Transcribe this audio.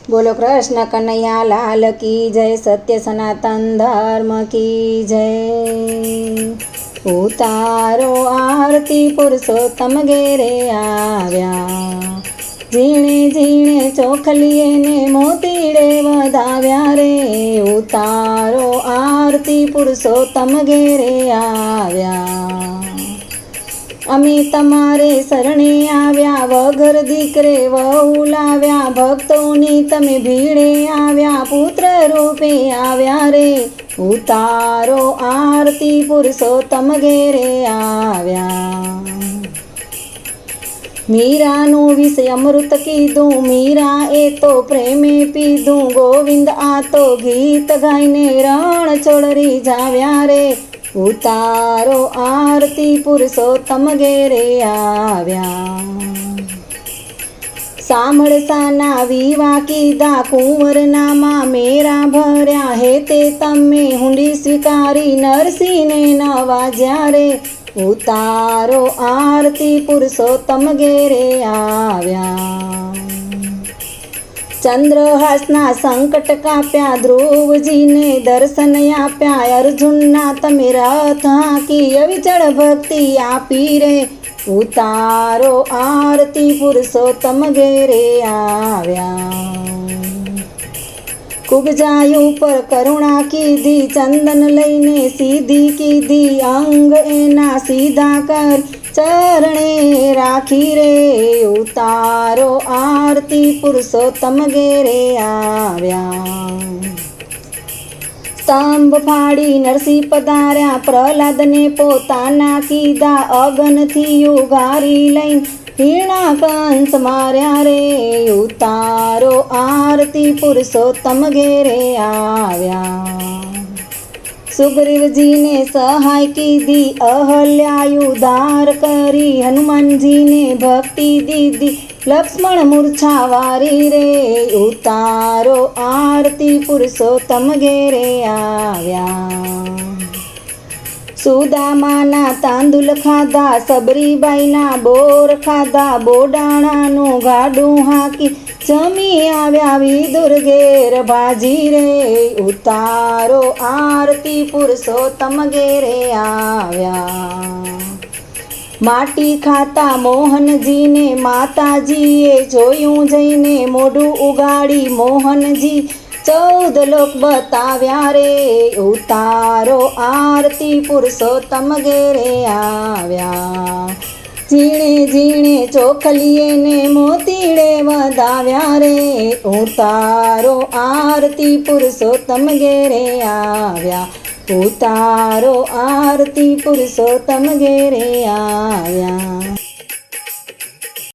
बोलो कृष्ण कन्हैया लाल की जय, सत्य सनातन धर्म की जय। उतारो आरती पुरुषोत्तम घेरे आव्या, जीणे जीणे चोखलिए ने मोतीड़े वधाव्या रे। उतारो आरती पुरुषोत्तम घेरे आव्या, अमी तमारे शरणे आव्या, वगर दीकरे वहू लाव्या। भक्तोनी तमे भीड़े आव्या, पुत्र रूपे आव्या रे। उतारो आरती पुरुषोत्तम घेरे आव्या, मीरानु विषय अमृत कीधुं, मीरा ए तो प्रेमे पीधुं। गोविंद आ तो गीत गाईने रण छोड़री जाव्या रे। उतारो आरती पुरुषोत्तम घेरे आव्या, सामळसाना विवा कीधा, कुंवर नामा मेरा भर्या। हे ते तमे हुंडी स्वीकारी, नरसिंहने नवाज्या रे। उतारो आरती पुरुषोत्तम घेरे आव्या, चंद्रहासना संकट काप्या, ध्रुवजीने दर्शन आप्या। अर्जुनना तमे रथ हांकी, अविचल भक्ति आपी रे। उतारो आरती पुरुषोत्तम घेरे आव्या, कुबजायु पर करुणा कीधी, चंदन लईने सीधी कीधी। अंग एना सीधा कर, चरणे राखी रे। उतारो आरती पुरुषोत्तम घेरे आव्या, स्तंभ फाड़ी नरसिंह पधार्या, प्रहलादने पोताना कीधा। अगनथी उगारी लईन हीणा कंस मार्या रे। उतारो आरती पुरुषोत्तम घेरे आव्या, सुग्रीवजीने सहाय कीधी, अहल्यायुधार करी। हनुमानजीने भक्ति दीधी, लक्ष्मण मूर्छा वारी रे। उतारो आरती पुरुषोत्तम घेरे आव्या, सुदामाना तांदूल खाधा, सबरीबाईना बोर खाधा। बोडाणानु गाडું हाकी, जमी आव्या विदुर घेर भाजी रे। उतारो आरती पुरुषोत्तम घेरे आव्या, माटी खाता मोहनजीने माताजीए जोयुं जईने। मोढुं उगाड़ी मोहनजी 14 लोक बताव्या रे। उतारो आरती पुरुषोत्तम घेरे आव्या, जीणे जीणे चोखलिए ने मोतीड़े वधाव्या रे। उतारो आरती पुरुषोत्तम घेरे आव्या, उतारो आरती पुरुषोत्तम घेरे आव्या।